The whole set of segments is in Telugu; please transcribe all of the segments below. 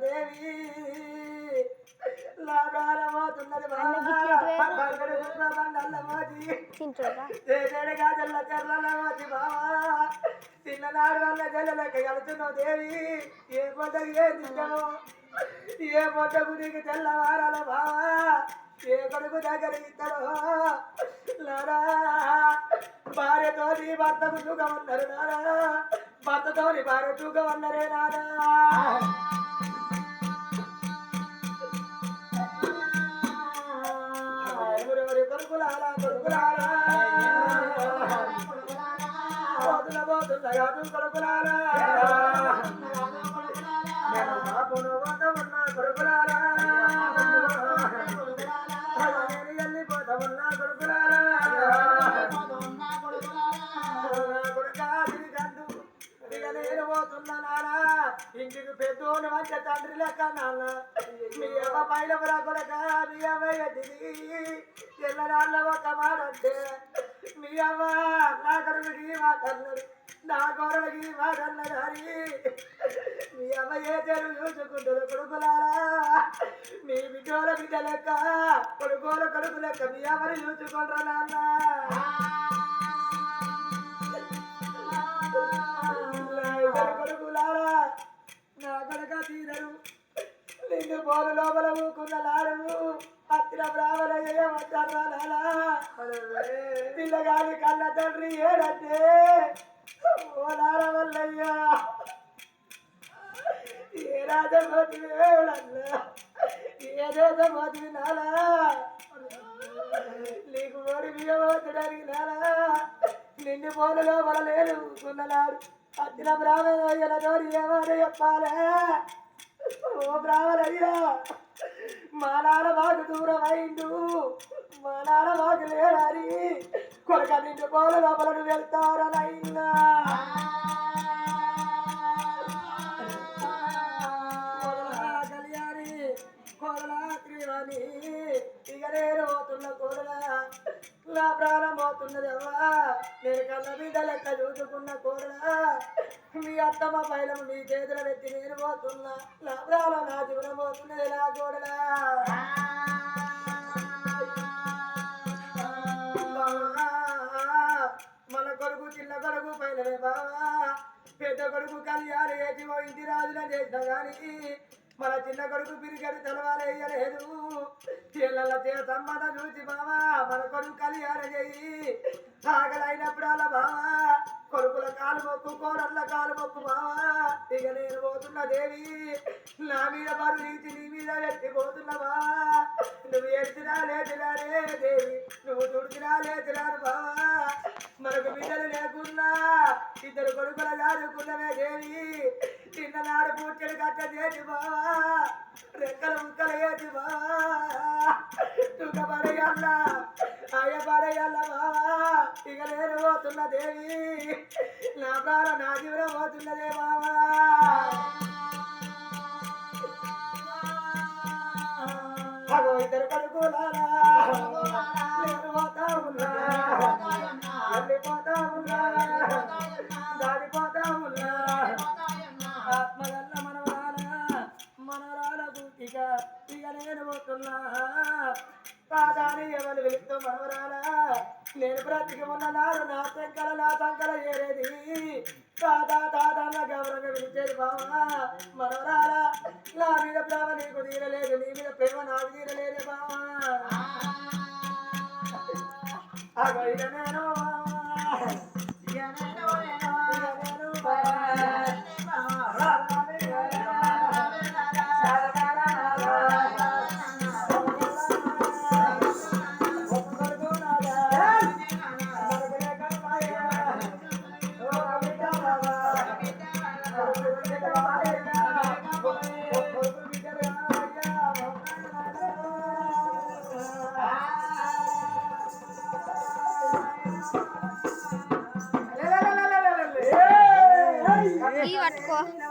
దేవి లాగారమవుతున్నది గాజల్ల చెర్లమోతి బావా చిన్ననాడు వల్ల జల్లలెక్క కలుతున్నావు దేవి ఏ పొద్దకు ఏ తింటావు ఏ పొద్దకు నీకు తెల్లవారాల బావా ఏ కొడుకు దగ్గర ఇస్తాడో లారా భార్యతోని భర్తకు సుఖం ఉన్నారు నారా భర్తతోని భార్య సుఖం ఉన్నరే నారా కొడుకులారా కొడుకులారా పోతున్న పోతున్నగా కొడుకులారా నేను బాపును పోత ఉన్నా కొడుకులారా నేను వెళ్ళిపోతా ఉన్నా కొడుకులారా నేను పోతున్నా నానా ఇంటికి పెద్దోని మంచి తండ్రి లెక్క నాన్న మీ అమ్మ పైన కొడక మీ అమ్మ ఎద్దిది ఎల్లనాళ్ళ ఒక మాట అంటే మీ అమ్మ నా కొడుకుకి మాటన్నాడు నా కొడుకుకి మాటన్నది అని మీ అమ్మ ఏ చెరువు చూసుకుంటుంది కొడుకులారా మీ బిడ్డోల బిడ్డ లెక్క కొడుకోల కొడుకు లెక్క మీ అమ్మని చూసుకుంటారా నాన్న కొడుకులారా నా కొడుక తీరరు నిన్ను బోరు లోపల ఊకున్న లారు అత్తిన బ్రాహ్మణయ్యేమంటారా పిల్లగాని కన్న తండ్రి ఏడంటే ఓ నార వల్లయ్యా ఏ రాజమోతివి వేళన్నా ఏ దేశమోతివి నాలా నీకు ఓడి బియ్యమవుతుడానికి నాలా నిన్ను బోరు లోపల లేదు ఊకున్నలారు అచ్చిన బ్రాహ్మణయ్యల తోడి ఏమని చెప్పాలే ఓ బ్రాహ్మణయ్య మా నాన్న మాకు దూరం అయిండు మా నాన్న మాకు లేడని కొడుక నిండు పోల లోపల వెళ్తారనైనా కళ్యాణి కోడలా త్రివాణి ఇక నేను పోతున్న కోడలా నా ప్రాణం పోతున్నదవ్వా నేను కన్న బిడ్డ లెక్క చూసుకున్న కోడలా మీ అత్తమ్మ పైలం మీ చేతుల పెట్టి నేను పోతున్నా నా ప్రాణం నా జీవనం పోతున్నది నా కోడలా మన కొడుకు చిన్న కొడుకు పైలమే బావా పెద్ద కొడుకు కళ్యాణి వేసి ఇంటి రాజులను చేసిన కానీ మన చిన్న కొడుకు పిరిగడి తెలవాలేయలేదు పిల్లల సంబంధం చూసి బావా మన కొడుకు కళ్యాణం చెయ్యి ఆకలైనప్పుడల్లా బావా కొడుకుల కాలు మొక్కు కోడళ్ళ కాలు మొక్కు బావా ఇక నేను పోతున్న దేవి నా మీద బరువు తీసి నీ మీద ఎత్తిపోతున్నా బావా నువ్వు ఎత్తినా లేచినారే దేవి నువ్వు తుడిచినా లేచినారు బావా మనకు బిడ్డలు లేకున్నా ఇద్దరు కొడుకుల దాదుకున్నవే దేవి చిన్ననాడు పూర్తిని కట్ట చేసి బావా రెక్కల ముక్కలు వేసి బావా తుక పడేయల్లా అయ్య పడేయల్లా బావా ఇక నేను పోతున్న దేవి నా ప్రాణం నా జీవనం పోతున్నదే బావా అగో ఇద్దరు కొడుకులారా నేను పోతా ఉన్నా వెళ్ళిపోతా ఉన్నా దాడిపోతా ఉన్నా ఆత్మగల్ల మనవరాల ఇక నేను పోతున్నా కాదాని ఎవరు వెళుతూ మనవరాలా నేను బ్రతికి ఉన్ననాడు నా సంకల ఏరేది కాదా తాదాన్న గౌరవంగా పిలిచేది బావా మనవరాలా నా మీద ప్రేమ నీకు తీరలేదు నీ మీద ప్రేమ నాకు తీరలేదు బావా అగో ఇక నేను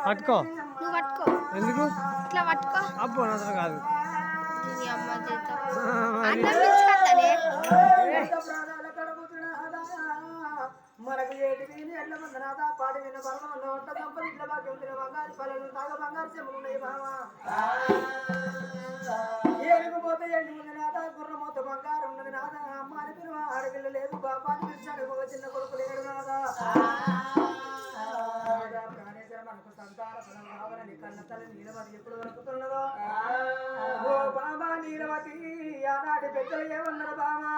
పట్టుకో నువ్వు పట్టుకో ఎందుకు ఇట్లా పట్టుకో అబ్బో అసలు కాదు నీ అమ్మ చేత అన్నం పిలుచుకొస్తానే మనకు ఏటి విని ఎట్ల మంది నాథ పాడి విన్న బలమంలో వంట సంపద ఇట్ల బాగా తిన బంగారు పల్లెలు తాగ బంగారు చెములు ఉన్నాయి బామ ఏనుగుపోతే ఎండి ముందు నాథ గుర్రమోత బంగారు ఉన్నది నాథ అమ్మ అని పిలువ ఆడపిల్ల లేదు బాపాని పిలిచాడు ఒక చిన్న కొడుకు లేడు నాథ ప్రాణేశ్వర మనకు సంతాన ఫలం కావాలని కన్న తల్లి నీలవతి ఎప్పుడు వరకుతున్నదో ఓ బామా నీలవతి ఆనాటి పెద్దలు ఏమన్నారు బామా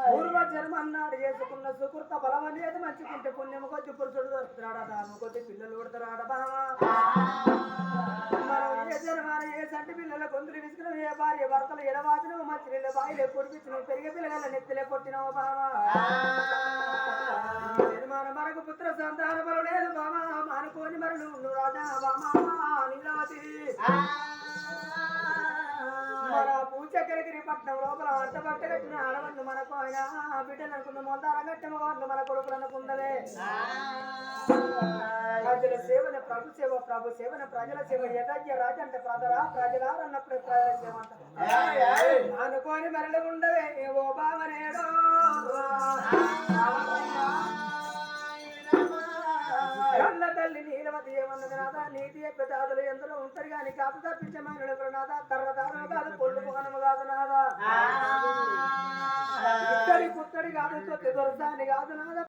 పూర్వ జన్మ అన్నాడు చేసుకున్న సుకృత బలం అనేది మంచుకుంటే పుణ్యము కొద్ది పురుషుడు దొరుకుతున్నాడా దాము కొద్ది పిల్లలు ఉడతారాడ బామా మనం ఏ జన్మాన ఏ సంటి పిల్లల గొంతులు విసుకున్నాం ఏ భార్య భర్తలు ఎడవాచినవు మంచి నీళ్ళ బాయిలే పొడిపించినావు పెరిగే పిల్లల నెత్తిలే కొట్టినావు బామా జన్మాన మనకు పుత్ర సంతాన బలం లేదు బామా అనుకోని మరి నువ్వు రాజా బామా నీలవతి మన పూచక్కరగిరి పట్నం లోపల వంట పట్ట కట్టిన ఆడవాళ్ళు మనకు ఆయన బిడ్డలు అనుకున్న మొందాల కట్టిన వాళ్ళు మన కొడుకులు అనుకుందలే ప్రజల సేవన ప్రభు సేవన ప్రజల సేవ యథాజ్య రాజంటే ప్రజలారన్నప్పుడు ప్రజల సేవ అంటారు అనుకోని మరలు ఉండవే ఓ బావనేడో కన్న తల్లి నీలవతి ఏమన్నది నాథ నీతి యొక్క దాదులు ఎందులో ఉంటారు కానీ కాపు తప్పించే మహిళలు ఎవరు నాథ తర్రదారులు కాదు పొళ్ళు పొగనము కాదు నాథ ఇద్దరి పుత్తడి కాదు తొత్తి దొరసాని కాదు నాథ